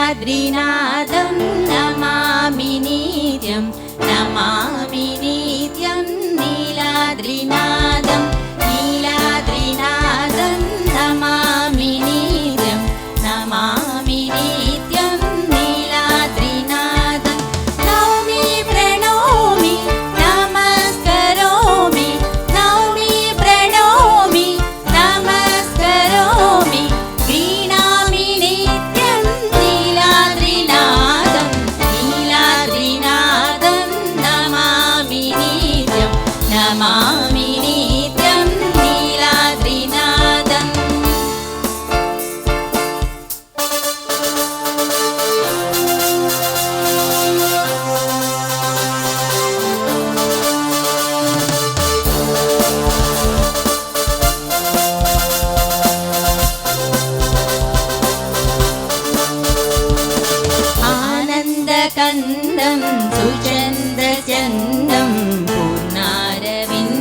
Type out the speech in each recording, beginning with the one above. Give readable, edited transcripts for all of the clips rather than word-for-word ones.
नीलाद्रिनादं नमामि नित्यं नमामि नित्यं नीलाद्रिनादं नीलाद्रिनादं नमामि नित्यं नमामि नित्यं नीलाद्रिनादं नौमि प्रणोमि नमस्करोमि नौमि प्रणोमि नमस्करोमि प्रीणामि नित्यं नीलाद्रिनादं नीलाद्रिनादं नमामि नित्यं नमामि नित्यं नीलाद्रिनादम् आनन्दकन्दं सुचन्द्रचन्दं पूर्णारविन्दं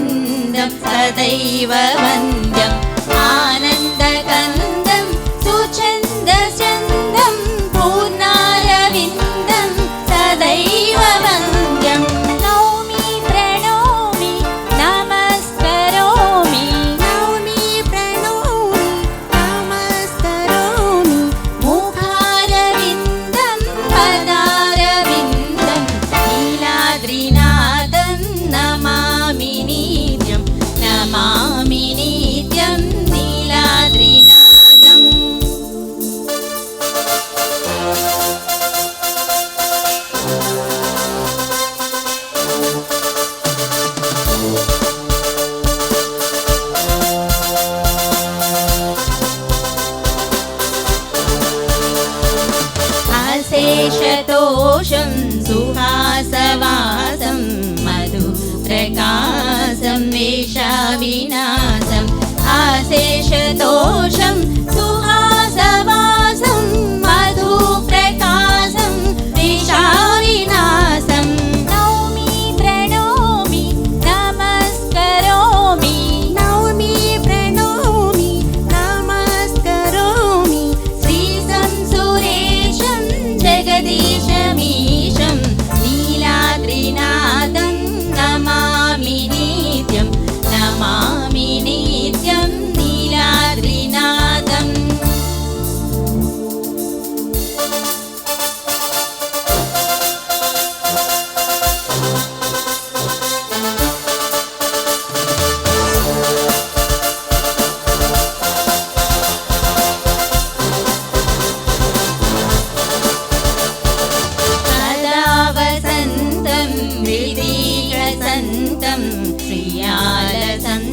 सदैव वन्द्यम् आनन्दकन्दं सुचन्द्रचन्दं पूर्णारविन्दं सदैव वन्द्यम् नौमि प्रणोमि नमस्करोमि नौमि प्रणोमि नमस्करोमि मुखारविन्दं पदारविन्दं नीलाद्रिनादं नमामि नित्यं नमामि नित्यं नीलाद्रिनादम् अशेषतोषं सुहासवासं मधुप्रकाशं वेषविनाशम् अशेषतोषं सुहासवासं मधुप्रकाशं वेषविनाशम् नौमि प्रणोमि नमस्करोमि नौमि प्रणोमि नमस्करोमि श्रीशं सुरेशं जगदीशमीशं नीलाद्रिनादं नमामि नित्यं नमामि नित्यं नीलाद्रिनादम् सदा वसन्तं हृदीहसन्तं श्रियालसन्तं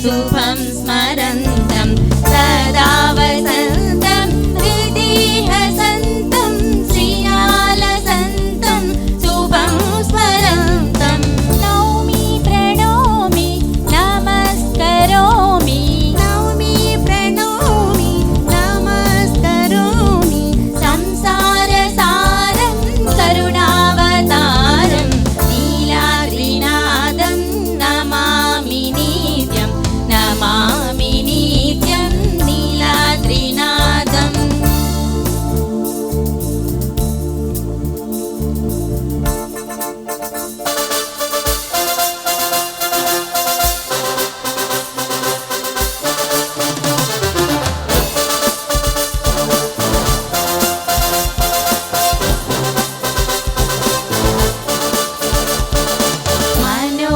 शुभं स्मरन्तं सदा वसन्तं हृदीहसन्तं श्रियालसन्तं शुभं स्मरन्तं नौमि प्रणोमि नमस्करोमि नौमि प्रणोमि नमस्करोमि संसारसारं करुणावतारं नीलाद्रिनादं नमामि नित्यं नमामि नित्यं नीलाद्रिनादम्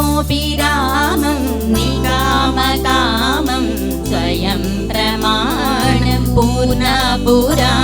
मनोभिरामं निकामकामं स्वयं प्रमाणं पूर्णपुरा